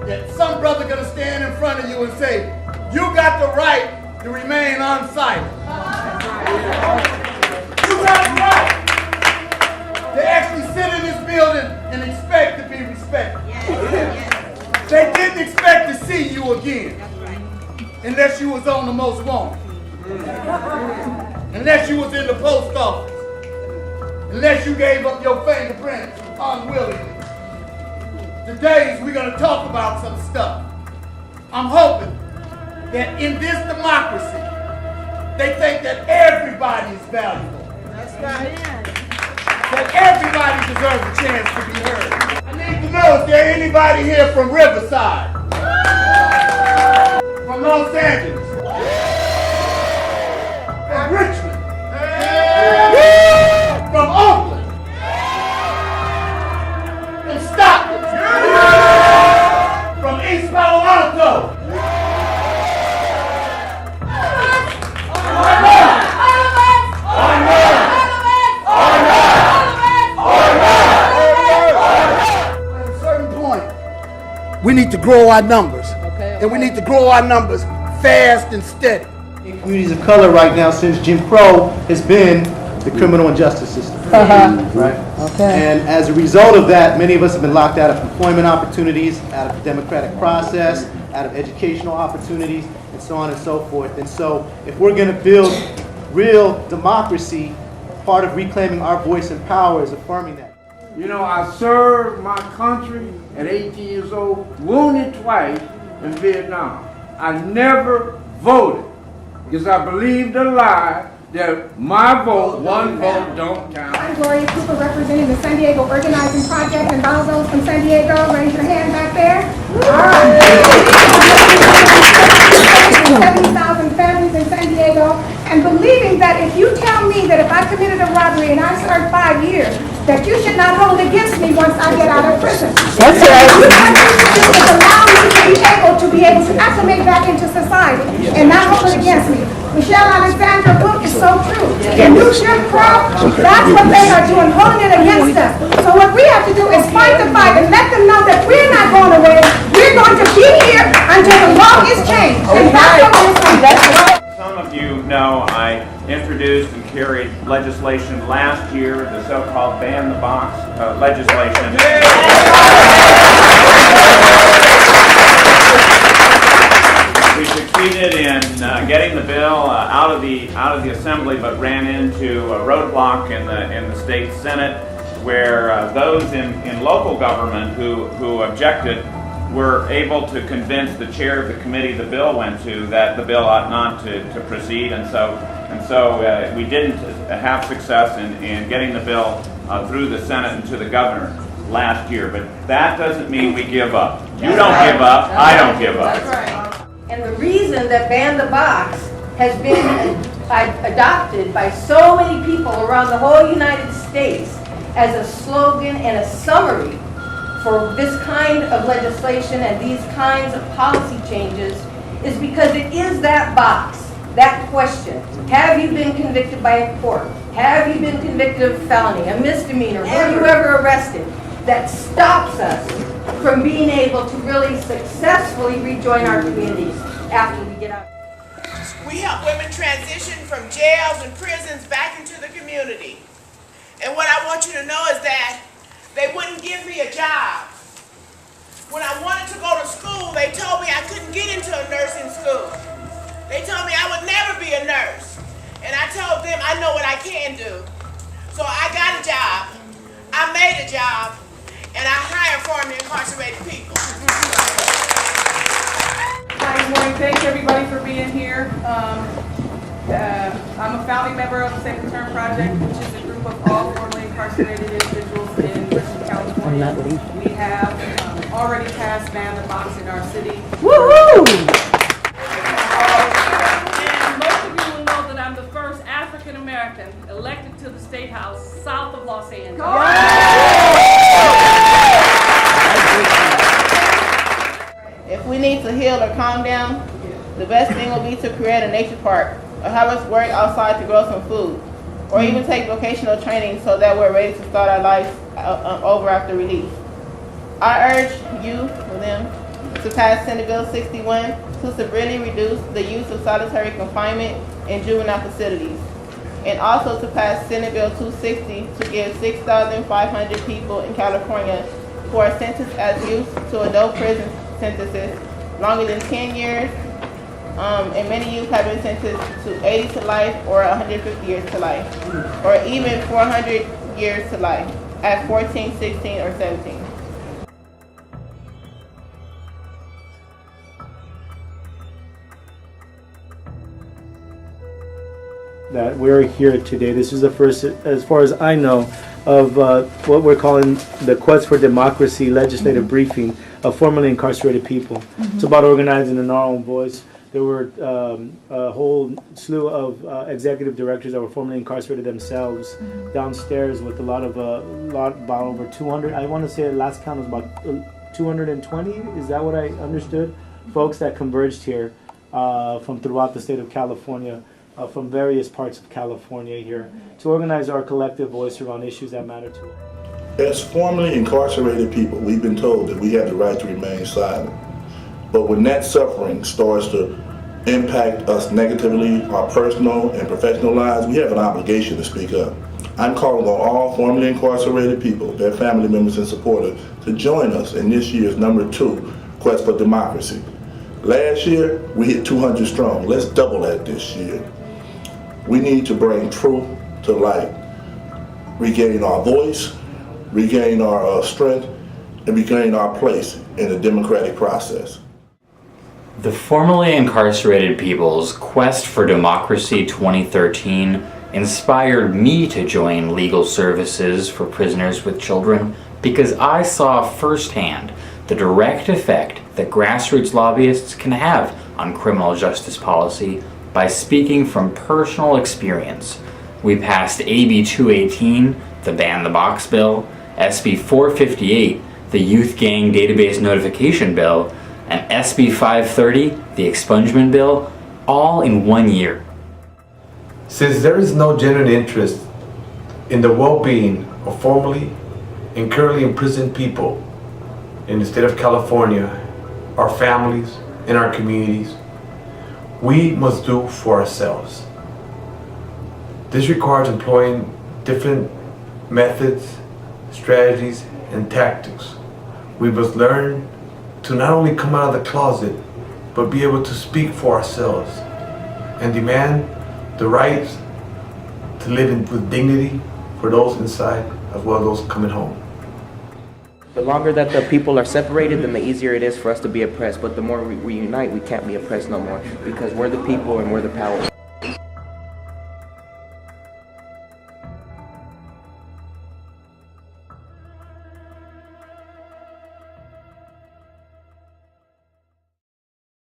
that some brother gonna stand in front of you and say, you got the right to remain unsighted. You got the right to actually sit in this building and expect to be respected. They didn't expect to see you again unless you was on the most wanted. Unless you was in the post office. Unless you gave up your fingerprints unwillingly. Today we're going to talk about some stuff. I'm hoping that in this democracy, they think that everybody is valuable. That's right. That everybody deserves a chance to be heard. I need to know, is there anybody here from Riverside? From Los Angeles? From Richmond? From Oakland? From Stockton? From East Palo Alto? We need to grow our numbers, and we need to grow our numbers fast and steady. In communities of color right now, since Jim Crow, has been the criminal and justice system. Right? And as a result of that, many of us have been locked out of employment opportunities, out of the democratic process, out of educational opportunities, and so on and so forth. And so if we're going to build real democracy, part of reclaiming our voice and power is affirming that. You know, I served my country at 18 years old, wounded twice in Vietnam. I never voted because I believed the lie that my vote, one vote, don't count. I'm Gloria Cooper, representing the San Diego Organizing Project and Balzos from San Diego. Raise your hand back there. All right. 70,000 families in San Diego, and believing that if you tell me that if I committed a robbery and I served 5 years, that you should not hold against me once I get out of prison. That's right. What you want me to do is allow me to be able to acclimate back into society and not hold it against me. Michelle Alexander's book is so true. The new Jim Crow, that's what they are doing, holding it against us. So what we have to do is fight the fight and let them know that we're not going away. We're going to be here until the law is changed. And that's what we're saying. Some of you know I introduced and carried legislation last year, the so-called Ban the Box legislation. We succeeded in getting the bill out of the assembly, but ran into a roadblock in the state senate, where those in local government who objected were able to convince the chair of the committee the bill went to that the bill ought not to proceed, and so we didn't have success in getting the bill through the Senate and to the governor last year. But that doesn't mean we give up. You don't give up. I don't give up. That's right. And the reason that Ban the Box has been adopted by so many people around the whole United States as a slogan and a summary for this kind of legislation and these kinds of policy changes is because it is that box, that question. Have you been convicted by a court? Have you been convicted of felony, a misdemeanor? Were you ever arrested? That stops us from being able to really successfully rejoin our communities after we get out. We help women transition from jails and prisons back into the community. And what I want you to know is that they wouldn't give me a job. When I wanted to go to school, they told me I couldn't get into a nursing school. They told me I would never be a nurse. And I told them I know what I can do. So I got a job, I made a job, and I hired formerly incarcerated people. Hi, good morning. Thank everybody for being here. I'm a founding member of the Safe Return Project, which is a group of all formerly incarcerated individuals in Richmond, California. We have already passed Ban the Box in our city. Woohoo! And most of you will know that I'm the first African American elected to the State House south of Los Angeles. If we need to heal or calm down, the best thing will be to create a nature park or have us work outside to grow some food or even take vocational training so that we're ready to start our life over after release. I urge you, them, to pass Senate Bill 61 to severely reduce the use of solitary confinement in juvenile facilities. And also to pass Senate Bill 260 to give 6,500 people in California who are sentenced as youth to adult prison sentences longer than 10 years, and many youth have been sentenced to 80 to life or 150 years to life, or even 400 years to life at 14, 16, or 17. That we're here today. This is the first, as far as I know, of what we're calling the Quest for Democracy legislative briefing of formerly incarcerated people. It's about organizing in our own voice. There were a whole slew of executive directors that were formerly incarcerated themselves downstairs with about over 200. I want to say the last count was about 220. Is that what I understood? Folks that converged here from throughout the state of California. From various parts of California here to organize our collective voice around issues that matter to us. As formerly incarcerated people, we've been told that we have the right to remain silent. But when that suffering starts to impact us negatively, our personal and professional lives, we have an obligation to speak up. I'm calling on all formerly incarcerated people, their family members and supporters, to join us in this year's #2 Quest for Democracy. Last year, we hit 200 strong. Let's double that this year. We need to bring truth to light, regain our voice, regain our strength, and regain our place in the democratic process. The formerly incarcerated people's Quest for Democracy 2013 inspired me to join legal services for prisoners with children because I saw firsthand the direct effect that grassroots lobbyists can have on criminal justice policy by speaking from personal experience. We passed AB 218, the Ban the Box Bill, SB 458, the Youth Gang Database Notification Bill, and SB 530, the Expungement Bill, all in 1 year. Since there is no genuine interest in the well-being of formerly and currently imprisoned people in the state of California, our families, and our communities, we must do for ourselves. This requires employing different methods, strategies, and tactics. We must learn to not only come out of the closet, but be able to speak for ourselves and demand the rights to live with dignity for those inside as well as those coming home. The longer that the people are separated, then the easier it is for us to be oppressed. But the more we unite, we can't be oppressed no more because we're the people and we're the power.